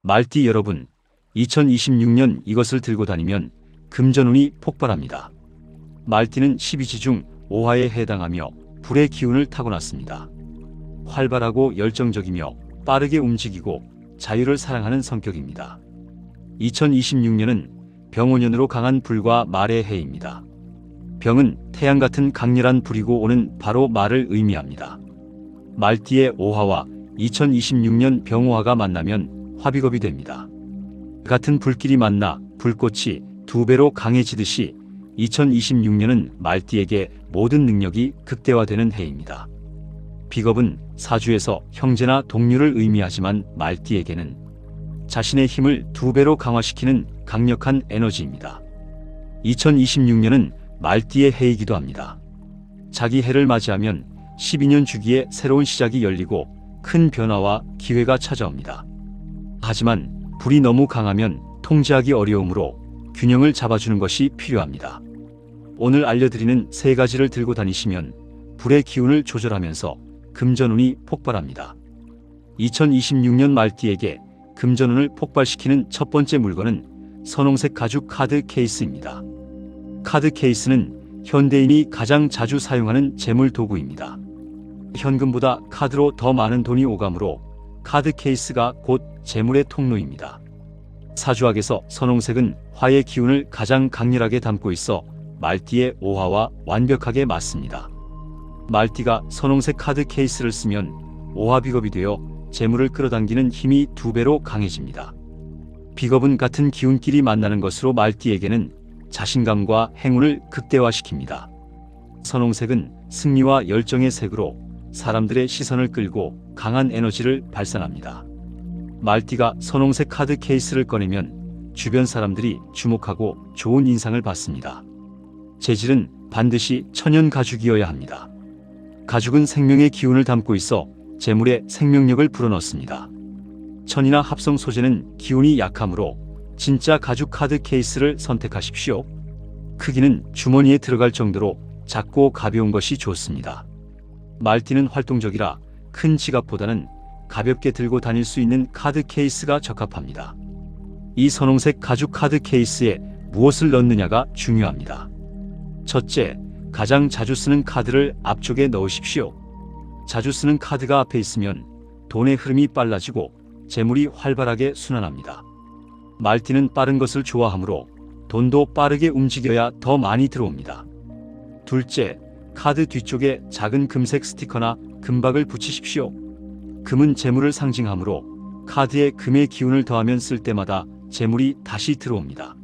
말띠 여러분, 2026년 이것을 들고 다니면 금전운이 폭발합니다. 말띠는 12지 중 5화에 해당하며 불의 기운을 타고났습니다. 활발하고 열정적이며 빠르게 움직이고 자유를 사랑하는 성격입니다. 2026년은 병오년으로 강한 불과 말의 해입니다. 병은 태양 같은 강렬한 불이고 오는 바로 말을 의미합니다. 말띠의 오화와 2026년 병오화가 만나면 화비겁이 됩니다. 같은 불길이 만나 불꽃이 두 배로 강해지듯이 2026년은 말띠에게 모든 능력이 극대화되는 해입니다. 비겁은 사주에서 형제나 동료를 의미하지만 말띠에게는 자신의 힘을 두 배로 강화시키는 강력한 에너지입니다. 2026년은 말띠의 해이기도 합니다. 자기 해를 맞이하면 12년 주기에 새로운 시작이 열리고 큰 변화와 기회가 찾아옵니다. 하지만 불이 너무 강하면 통제하기 어려우므로 균형을 잡아주는 것이 필요합니다. 오늘 알려드리는 세 가지를 들고 다니시면 불의 기운을 조절하면서 금전운이 폭발합니다. 2026년 말띠에게 금전운을 폭발시키는 첫 번째 물건은 선홍색 가죽 카드 케이스입니다. 카드 케이스는 현대인이 가장 자주 사용하는 재물 도구입니다. 현금보다 카드로 더 많은 돈이 오가므로 카드 케이스가 곧 재물의 통로입니다. 사주학에서 선홍색은 화의 기운을 가장 강렬하게 담고 있어 말띠의 오화와 완벽하게 맞습니다. 말띠가 선홍색 카드 케이스를 쓰면 오화 비겁이 되어 재물을 끌어당기는 힘이 두 배로 강해집니다. 비겁은 같은 기운끼리 만나는 것으로 말띠에게는 자신감과 행운을 극대화시킵니다. 선홍색은 승리와 열정의 색으로 사람들의 시선을 끌고 강한 에너지를 발산합니다. 말띠가 선홍색 카드 케이스를 꺼내면 주변 사람들이 주목하고 좋은 인상을 받습니다. 재질은 반드시 천연 가죽이어야 합니다. 가죽은 생명의 기운을 담고 있어 재물에 생명력을 불어넣습니다. 천이나 합성 소재는 기운이 약하므로 진짜 가죽 카드 케이스를 선택하십시오. 크기는 주머니에 들어갈 정도로 작고 가벼운 것이 좋습니다. 말띠는 활동적이라 큰 지갑보다는 가볍게 들고 다닐 수 있는 카드 케이스가 적합합니다. 이 선홍색 가죽 카드 케이스에 무엇을 넣느냐가 중요합니다. 첫째, 가장 자주 쓰는 카드를 앞쪽에 넣으십시오. 자주 쓰는 카드가 앞에 있으면 돈의 흐름이 빨라지고 재물이 활발하게 순환합니다. 말띠는 빠른 것을 좋아하므로 돈도 빠르게 움직여야 더 많이 들어옵니다. 둘째, 카드 뒤쪽에 작은 금색 스티커나 금박을 붙이십시오. 금은 재물을 상징하므로 카드에 금의 기운을 더하면 쓸 때마다 재물이 다시 들어옵니다.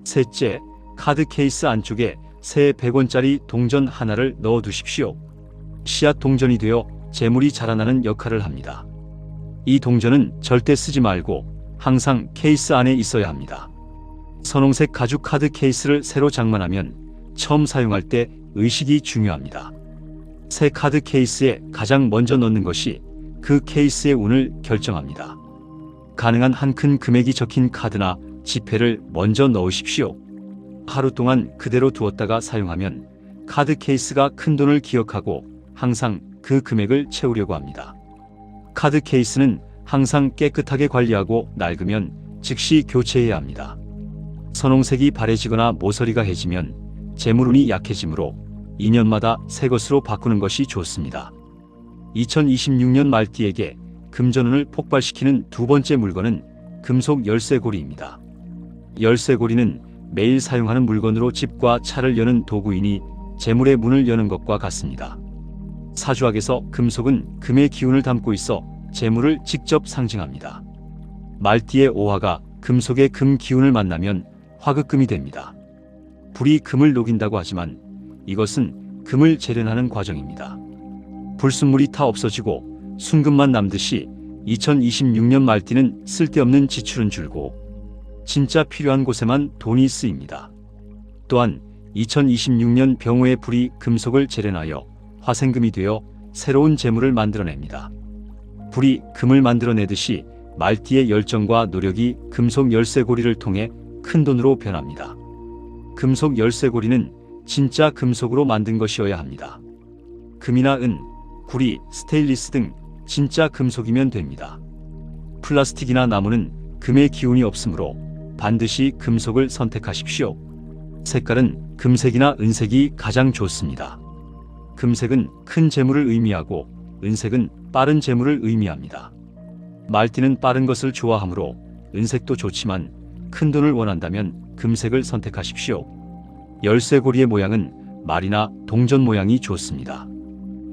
셋째, 카드 케이스 안쪽에 새 100원짜리 동전 하나를 넣어 두십시오. 씨앗 동전이 되어 재물이 자라나는 역할을 합니다. 이 동전은 절대 쓰지 말고 항상 케이스 안에 있어야 합니다. 선홍색 가죽 카드 케이스를 새로 장만하면 처음 사용할 때 의식이 중요합니다. 새 카드 케이스에 가장 먼저 넣는 것이 그 케이스의 운을 결정합니다. 가능한 한 큰 금액이 적힌 카드나 지폐를 먼저 넣으십시오. 하루 동안 그대로 두었다가 사용하면 카드 케이스가 큰 돈을 기억하고 항상 그 금액을 채우려고 합니다. 카드 케이스는 항상 깨끗하게 관리하고 낡으면 즉시 교체해야 합니다. 선홍색이 바래지거나 모서리가 해지면 재물운이 약해지므로 2년마다 새 것으로 바꾸는 것이 좋습니다. 2026년 말띠에게 금전운을 폭발시키는 두 번째 물건은 금속 열쇠고리입니다. 열쇠고리는 매일 사용하는 물건으로 집과 차를 여는 도구이니 재물의 문을 여는 것과 같습니다. 사주학에서 금속은 금의 기운을 담고 있어 재물을 직접 상징합니다. 말띠의 오화가 금속의 금 기운을 만나면 화극금이 됩니다. 불이 금을 녹인다고 하지만 이것은 금을 재련하는 과정입니다. 불순물이 타 없어지고 순금만 남듯이 2026년 말띠는 쓸데없는 지출은 줄고 진짜 필요한 곳에만 돈이 쓰입니다. 또한 2026년 병오의 불이 금속을 재련하여 화생금이 되어 새로운 재물을 만들어냅니다. 불이 금을 만들어내듯이 말띠의 열정과 노력이 금속 열쇠고리를 통해 큰 돈으로 변합니다. 금속 열쇠고리는 진짜 금속으로 만든 것이어야 합니다. 금이나 은, 구리, 스테인리스 등 진짜 금속이면 됩니다. 플라스틱이나 나무는 금의 기운이 없으므로 반드시 금속을 선택하십시오. 색깔은 금색이나 은색이 가장 좋습니다. 금색은 큰 재물을 의미하고 은색은 빠른 재물을 의미합니다. 말띠는 빠른 것을 좋아하므로 은색도 좋지만 큰 돈을 원한다면 금색을 선택하십시오. 열쇠고리의 모양은 말이나 동전 모양이 좋습니다.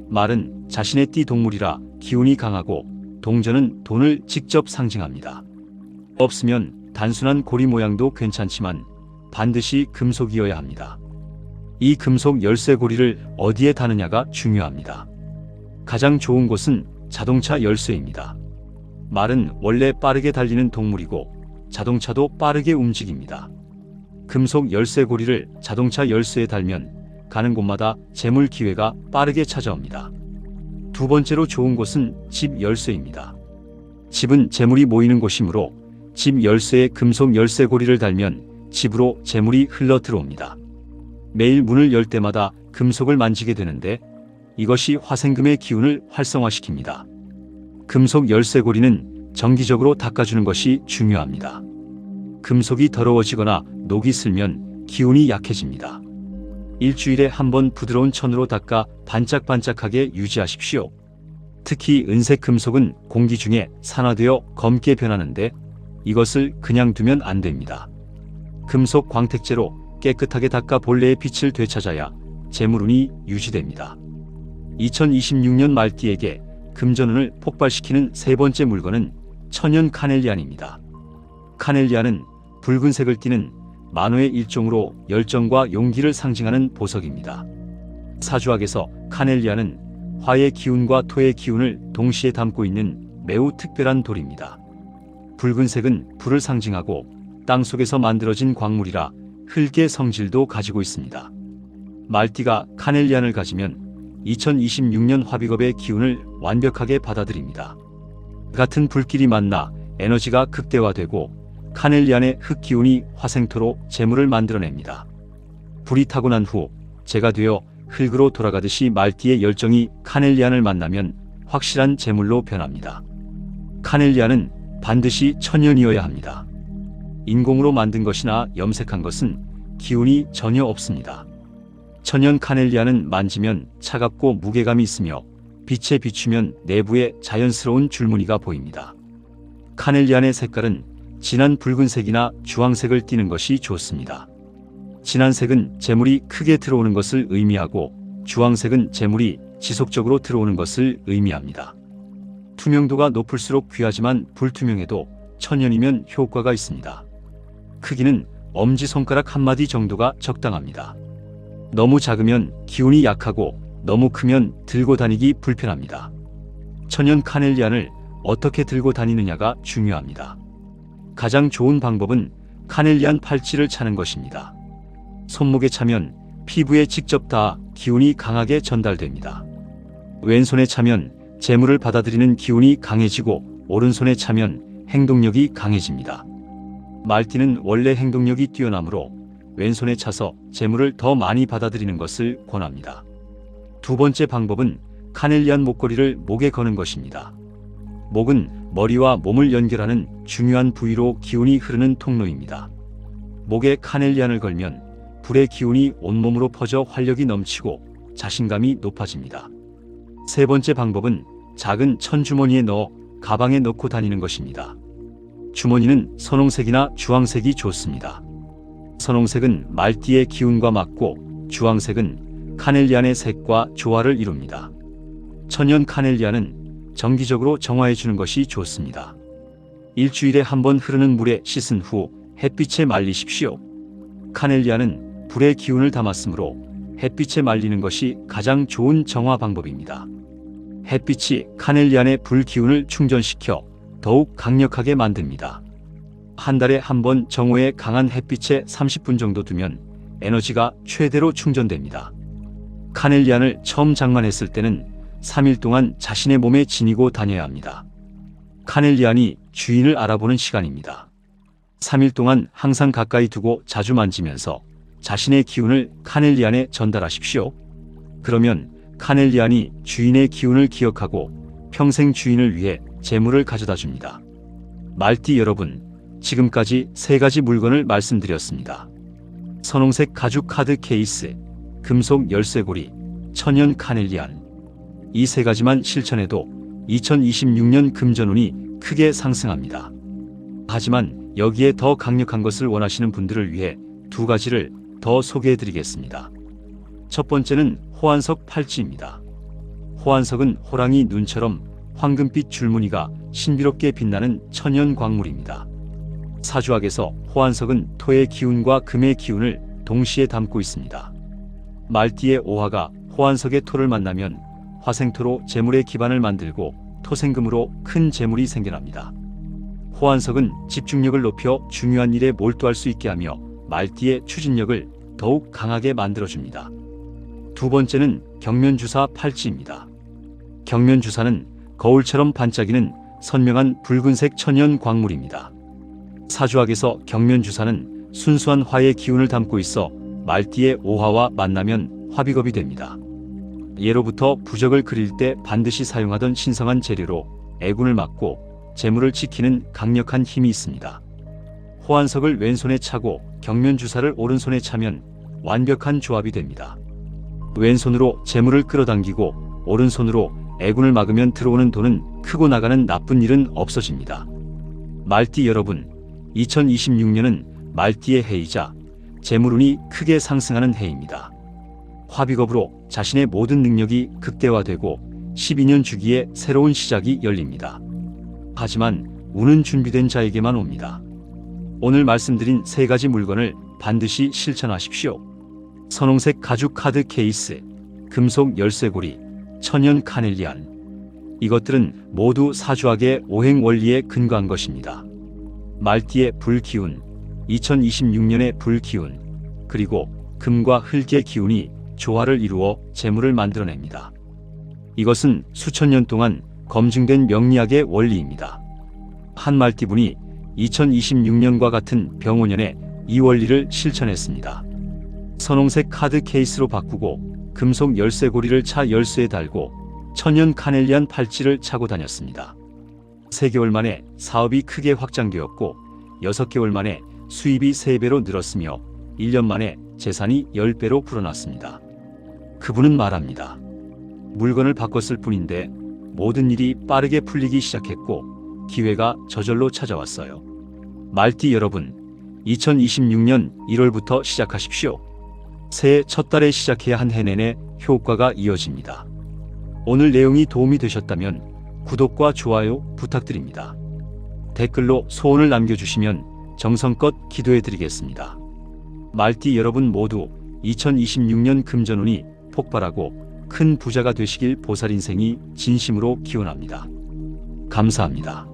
말은 자신의 띠 동물이라 기운이 강하고 동전은 돈을 직접 상징합니다. 없으면 단순한 고리 모양도 괜찮지만 반드시 금속이어야 합니다. 이 금속 열쇠고리를 어디에 다느냐가 중요합니다. 가장 좋은 곳은 자동차 열쇠입니다. 말은 원래 빠르게 달리는 동물이고 자동차도 빠르게 움직입니다. 금속 열쇠고리를 자동차 열쇠에 달면 가는 곳마다 재물 기회가 빠르게 찾아옵니다. 두 번째로 좋은 곳은 집 열쇠입니다. 집은 재물이 모이는 곳이므로 집 열쇠에 금속 열쇠고리를 달면 집으로 재물이 흘러 들어옵니다. 매일 문을 열 때마다 금속을 만지게 되는데 이것이 화생금의 기운을 활성화시킵니다. 금속 열쇠고리는 정기적으로 닦아주는 것이 중요합니다. 금속이 더러워지거나 녹이 슬면 기운이 약해집니다. 일주일에 한 번 부드러운 천으로 닦아 반짝반짝하게 유지하십시오. 특히 은색 금속은 공기 중에 산화되어 검게 변하는데 이것을 그냥 두면 안 됩니다. 금속 광택제로 깨끗하게 닦아 본래의 빛을 되찾아야 재물운이 유지됩니다. 2026년 말띠에게 금전운을 폭발시키는 세 번째 물건은 천연 카넬리안입니다. 카넬리안은 붉은색을 띠는 만호의 일종으로 열정과 용기를 상징하는 보석입니다. 사주학에서 카넬리안은 화의 기운과 토의 기운을 동시에 담고 있는 매우 특별한 돌입니다. 붉은색은 불을 상징하고 땅속에서 만들어진 광물이라 흙의 성질도 가지고 있습니다. 말띠가 카넬리안을 가지면 2026년 화비겁의 기운을 완벽하게 받아들입니다. 같은 불길이 만나 에너지가 극대화되고 카넬리안의 흙기운이 화생토로 재물을 만들어냅니다. 불이 타고 난 후 재가 되어 흙으로 돌아가듯이 말띠의 열정이 카넬리안을 만나면 확실한 재물로 변합니다. 카넬리안은 반드시 천연이어야 합니다. 인공으로 만든 것이나 염색한 것은 기운이 전혀 없습니다. 천연 카넬리안은 만지면 차갑고 무게감이 있으며 빛에 비추면 내부에 자연스러운 줄무늬가 보입니다. 카넬리안의 색깔은 진한 붉은색이나 주황색을 띠는 것이 좋습니다. 진한 색은 재물이 크게 들어오는 것을 의미하고 주황색은 재물이 지속적으로 들어오는 것을 의미합니다. 투명도가 높을수록 귀하지만 불투명해도 천연이면 효과가 있습니다. 크기는 엄지손가락 한마디 정도가 적당합니다. 너무 작으면 기운이 약하고 너무 크면 들고 다니기 불편합니다. 천연 카넬리안을 어떻게 들고 다니느냐가 중요합니다. 가장 좋은 방법은 카넬리안 팔찌를 차는 것입니다. 손목에 차면 피부에 직접 닿아 기운이 강하게 전달됩니다. 왼손에 차면 재물을 받아들이는 기운이 강해지고 오른손에 차면 행동력이 강해집니다. 말띠는 원래 행동력이 뛰어나므로 왼손에 차서 재물을 더 많이 받아들이는 것을 권합니다. 두 번째 방법은 카넬리안 목걸이를 목에 거는 것입니다. 목은 머리와 몸을 연결하는 중요한 부위로 기운이 흐르는 통로입니다. 목에 카넬리안을 걸면 불의 기운이 온몸으로 퍼져 활력이 넘치고 자신감이 높아집니다. 세 번째 방법은 작은 천주머니에 넣어 가방에 넣고 다니는 것입니다. 주머니는 선홍색이나 주황색이 좋습니다. 선홍색은 말띠의 기운과 맞고 주황색은 카넬리안의 색과 조화를 이룹니다. 천연 카넬리안은 정기적으로 정화해 주는 것이 좋습니다. 일주일에 한 번 흐르는 물에 씻은 후 햇빛에 말리십시오. 카넬리안은 불의 기운을 담았으므로 햇빛에 말리는 것이 가장 좋은 정화 방법입니다. 햇빛이 카넬리안의 불 기운을 충전시켜 더욱 강력하게 만듭니다. 한 달에 한 번 정오에 강한 햇빛에 30분 정도 두면 에너지가 최대로 충전됩니다. 카넬리안을 처음 장만했을 때는 3일 동안 자신의 몸에 지니고 다녀야 합니다. 카넬리안이 주인을 알아보는 시간입니다. 3일 동안 항상 가까이 두고 자주 만지면서 자신의 기운을 카넬리안에 전달하십시오. 그러면 카넬리안이 주인의 기운을 기억하고 평생 주인을 위해 재물을 가져다 줍니다. 말띠 여러분, 지금까지 3가지 물건을 말씀드렸습니다. 선홍색 가죽 카드 케이스, 금속 열쇠고리, 천연 카넬리안. 이 3가지만 실천해도 2026년 금전운이 크게 상승합니다. 하지만 여기에 더 강력한 것을 원하시는 분들을 위해 2가지를 더 소개해드리겠습니다. 첫 번째는 호환석 팔찌입니다. 호환석은 호랑이 눈처럼 황금빛 줄무늬가 신비롭게 빛나는 천연 광물입니다. 사주학에서 호환석은 토의 기운과 금의 기운을 동시에 담고 있습니다. 말띠의 오화가 호환석의 토를 만나면 화생토로 재물의 기반을 만들고 토생금으로 큰 재물이 생겨납니다. 호환석은 집중력을 높여 중요한 일에 몰두할 수 있게 하며 말띠의 추진력을 더욱 강하게 만들어줍니다. 두 번째는 경면주사 팔찌입니다. 경면주사는 거울처럼 반짝이는 선명한 붉은색 천연 광물입니다. 사주학에서 경면주사는 순수한 화의 기운을 담고 있어 말띠의 오화와 만나면 화비겁이 됩니다. 예로부터 부적을 그릴 때 반드시 사용하던 신성한 재료로 애군을 막고 재물을 지키는 강력한 힘이 있습니다. 호환석을 왼손에 차고 경면주사를 오른손에 차면 완벽한 조합이 됩니다. 왼손으로 재물을 끌어당기고 오른손으로 애군을 막으면 들어오는 돈은 크고 나가는 나쁜 일은 없어집니다. 말띠 여러분, 2026년은 말띠의 해이자 재물운이 크게 상승하는 해입니다. 화비겁으로 자신의 모든 능력이 극대화되고 12년 주기에 새로운 시작이 열립니다. 하지만 운은 준비된 자에게만 옵니다. 오늘 말씀드린 3가지 물건을 반드시 실천하십시오. 선홍색 가죽 카드 케이스, 금속 열쇠고리, 천연 카넬리안. 이것들은 모두 사주학의 오행 원리에 근거한 것입니다. 말띠의 불기운, 2026년의 불기운, 그리고 금과 흙의 기운이 조화를 이루어 재물을 만들어냅니다. 이것은 수천 년 동안 검증된 명리학의 원리입니다. 한 말띠분이 2026년과 같은 병오년에 이 원리를 실천했습니다. 선홍색 카드 케이스로 바꾸고 금속 열쇠고리를 차 열쇠에 달고 천연 카넬리안 팔찌를 차고 다녔습니다. 3개월 만에 사업이 크게 확장되었고 6개월 만에 수입이 3배로 늘었으며 1년 만에 재산이 10배로 불어났습니다. 그분은 말합니다. 물건을 바꿨을 뿐인데 모든 일이 빠르게 풀리기 시작했고 기회가 저절로 찾아왔어요. 말띠 여러분, 2026년 1월부터 시작하십시오. 새해 첫 달에 시작해야 한 해 내내 효과가 이어집니다. 오늘 내용이 도움이 되셨다면 구독과 좋아요 부탁드립니다. 댓글로 소원을 남겨주시면 정성껏 기도해드리겠습니다. 말띠 여러분 모두 2026년 금전운이 폭발하고 큰 부자가 되시길 보살인생이 진심으로 기원합니다. 감사합니다.